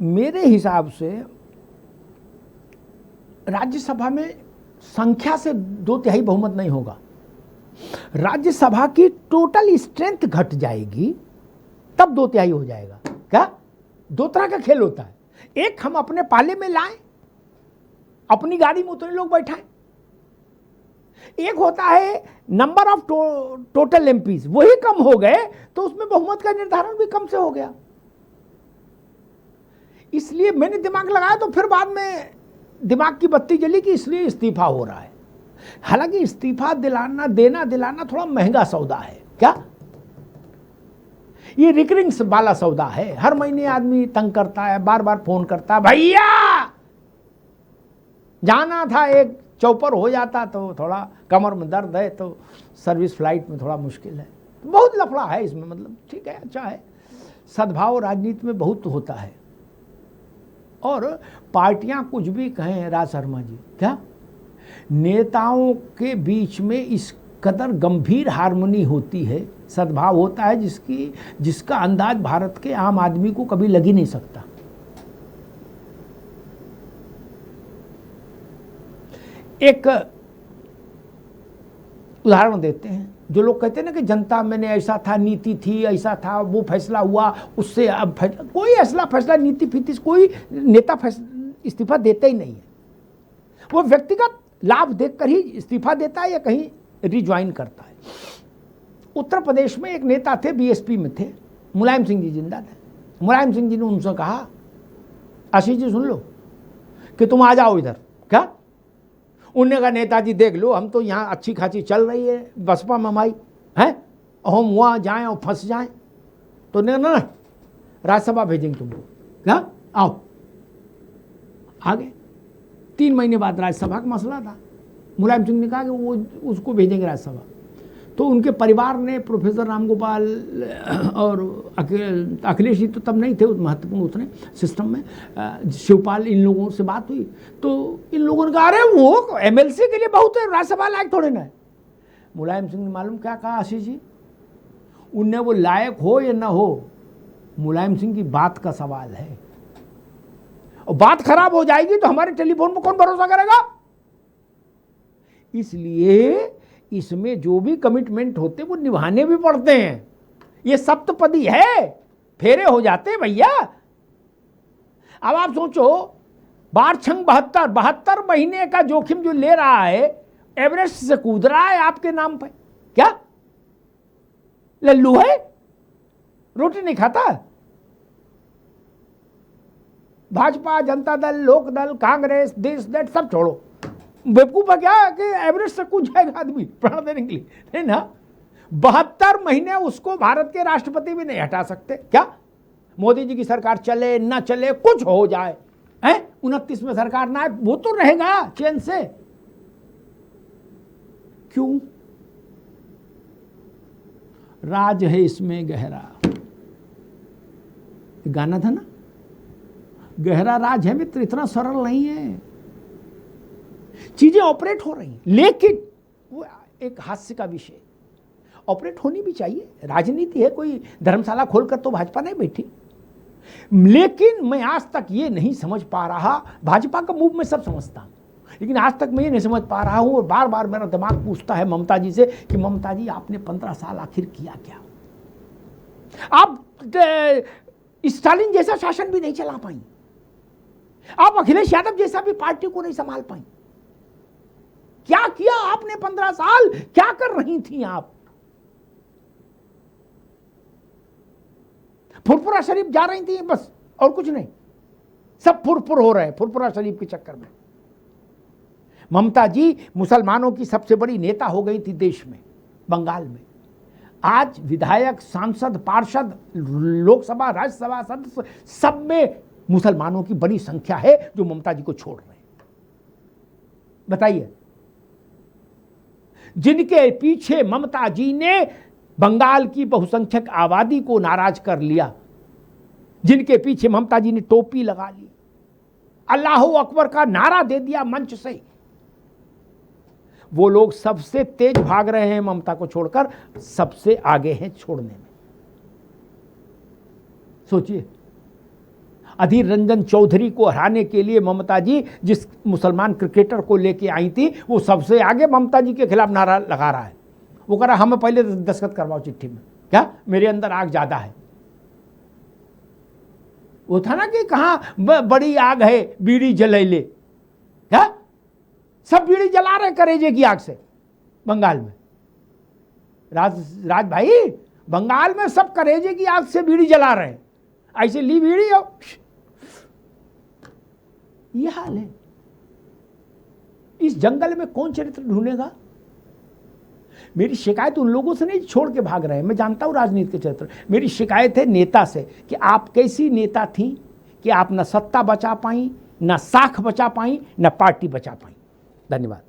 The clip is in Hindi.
मेरे हिसाब से राज्यसभा में संख्या से 2/3 बहुमत नहीं होगा, राज्यसभा की टोटल स्ट्रेंथ घट जाएगी, तब 2/3 हो जाएगा। क्या? दो तरह का खेल होता है, एक हम अपने पाले में लाएं, अपनी गाड़ी में उतने लोग बैठाएं, एक होता है नंबर ऑफ टोटल एमपीज, वही कम हो गए तो उसमें बहुमत का निर्धारण भी कम से हो गया। इसलिए मैंने दिमाग लगाया, तो फिर बाद में दिमाग की बत्ती जली कि इसलिए इस्तीफा हो रहा है। हालांकि इस्तीफा दिलाना थोड़ा महंगा सौदा है। क्या? ये रिकरिंग वाला सौदा है, हर महीने आदमी तंग करता है, बार बार फोन करता है, भैया जाना था, एक चौपर हो जाता तो थोड़ा कमर में दर्द है तो सर्विस फ्लाइट में थोड़ा मुश्किल है, तो बहुत लफड़ा है इसमें। मतलब ठीक है, अच्छा है, सद्भाव राजनीति में बहुत होता है। और पार्टियां कुछ भी कहें राज शर्मा जी, क्या नेताओं के बीच में इस कदर गंभीर हार्मनी होती है, सद्भाव होता है जिसका अंदाज भारत के आम आदमी को कभी लग ही नहीं सकता। एक उदाहरण देते हैं, जो लोग कहते हैं ना कि जनता में ऐसा था, नीति थी, ऐसा था, वो फैसला हुआ, उससे अब कोई फैसला नीति फीति कोई नेता इस्तीफा देता ही नहीं है। वो व्यक्तिगत लाभ देखकर ही इस्तीफा देता है या कहीं रिज्वाइन करता है। उत्तर प्रदेश में एक नेता थे, बीएसपी में थे, मुलायम सिंह जी जिंदा थे। मुलायम सिंह जी ने उनसे कहा, आशीष जी सुन लो कि तुम आ जाओ इधर। क्या? उन्होंने कहा नेताजी देख लो, हम तो यहाँ अच्छी खासी चल रही है, बसपा में हमारी है, हम वहाँ जाएं और फंस जाएं, तो ना राज्यसभा भेजेंगे तुमको। क्या? आओ। आगे 3 महीने बाद राज्यसभा का मसला था, मुलायम सिंह ने कहा कि वो उसको भेजेंगे राज्यसभा। तो उनके परिवार ने प्रोफेसर रामगोपाल और अखिलेश जी तो तब नहीं थे महत्वपूर्ण उतने सिस्टम में, शिवपाल, इन लोगों से बात हुई तो इन लोगों ने कहा अरे वो एमएलसी के लिए बहुत है, राज्यसभा लायक थोड़े ना है। मुलायम सिंह ने मालूम क्या कहा आशीष जी, उनने वो लायक हो या ना हो, मुलायम सिंह की बात का सवाल है, और बात खराब हो जाएगी तो हमारे टेलीफोन पर कौन भरोसा करेगा। इसलिए इसमें जो भी कमिटमेंट होते वो निभाने भी पड़ते हैं। ये सप्तपदी है, फेरे हो जाते हैं भैया। अब आप सोचो, बारछंग 72 महीने का जोखिम जो ले रहा है, एवरेस्ट से कूद रहा है आपके नाम पे। क्या लल्लू है? रोटी नहीं खाता? भाजपा, जनता दल, लोक दल, कांग्रेस, देश दल सब छोड़ो, बेवकूफ है क्या कि एवरेस्ट से कूद जाएगा आदमी प्राण देने के लिए, है ना। 72 महीने उसको भारत के राष्ट्रपति भी नहीं हटा सकते। क्या मोदी जी की सरकार चले ना चले, कुछ हो जाए, है 29 में सरकार ना आए, वो तो रहेगा चैन से। क्यों? राज है इसमें गहरा, गाना था ना, गहरा राज है मित्र, इतना सरल नहीं है। चीजें ऑपरेट हो रही, लेकिन वो एक हास्य का विषय, ऑपरेट होनी भी चाहिए, राजनीति है, कोई धर्मशाला खोलकर तो भाजपा नहीं बैठी। लेकिन मैं आज तक ये नहीं समझ पा रहा, भाजपा का मूव मैं सब समझता हूं, लेकिन आज तक मैं ये नहीं समझ पा रहा हूं, और बार बार मेरा दिमाग पूछता है ममता जी से कि ममता जी आपने 15 साल आखिर किया क्या? आप स्टालिन जैसा शासन भी नहीं चला पाई, आप अखिलेश यादव जैसा भी पार्टी को नहीं संभाल पाई। क्या किया आपने 15 साल? क्या कर रही थी आप? फुरफुरा शरीफ जा रही थी बस, और कुछ नहीं, सब फुरफुर हो रहे हैं फुरफुरा शरीफ के चक्कर में। ममता जी मुसलमानों की सबसे बड़ी नेता हो गई थी देश में, बंगाल में। आज विधायक, सांसद, पार्षद, लोकसभा, राज्यसभा सदस्य, सब में मुसलमानों की बड़ी संख्या है जो ममता जी को छोड़ रहे हैं। बताइए, जिनके पीछे ममता जी ने बंगाल की बहुसंख्यक आबादी को नाराज कर लिया, जिनके पीछे ममता जी ने टोपी लगा ली, अल्लाह अकबर का नारा दे दिया मंच से, वो लोग सबसे तेज भाग रहे हैं ममता को छोड़कर, सबसे आगे हैं छोड़ने में। सोचिए, अधीर रंजन चौधरी को हराने के लिए ममता जी जिस मुसलमान क्रिकेटर को लेके आई थी, वो सबसे आगे ममता जी के खिलाफ नारा लगा रहा है। वो कह रहा हमें पहले दस्तखत करवाओ चिट्ठी में, क्या मेरे अंदर आग ज्यादा है। वो था ना कि कहाँ बड़ी आग है बीड़ी जलैले, क्या सब बीड़ी जला रहे करेजे की आग से बंगाल में। राज भाई, बंगाल में सब करेजे की आग से बीड़ी जला रहे हैं, ऐसे ली बीड़ी हो, ये हाल है। इस जंगल में कौन चरित्र ढूंढेगा? मेरी शिकायत उन लोगों से नहीं छोड़ के भाग रहे हैं, मैं जानता हूं राजनीति के चरित्र। मेरी शिकायत है नेता से कि आप कैसी नेता थी कि आप न सत्ता बचा पाई, न साख बचा पाई, न पार्टी बचा पाई। धन्यवाद।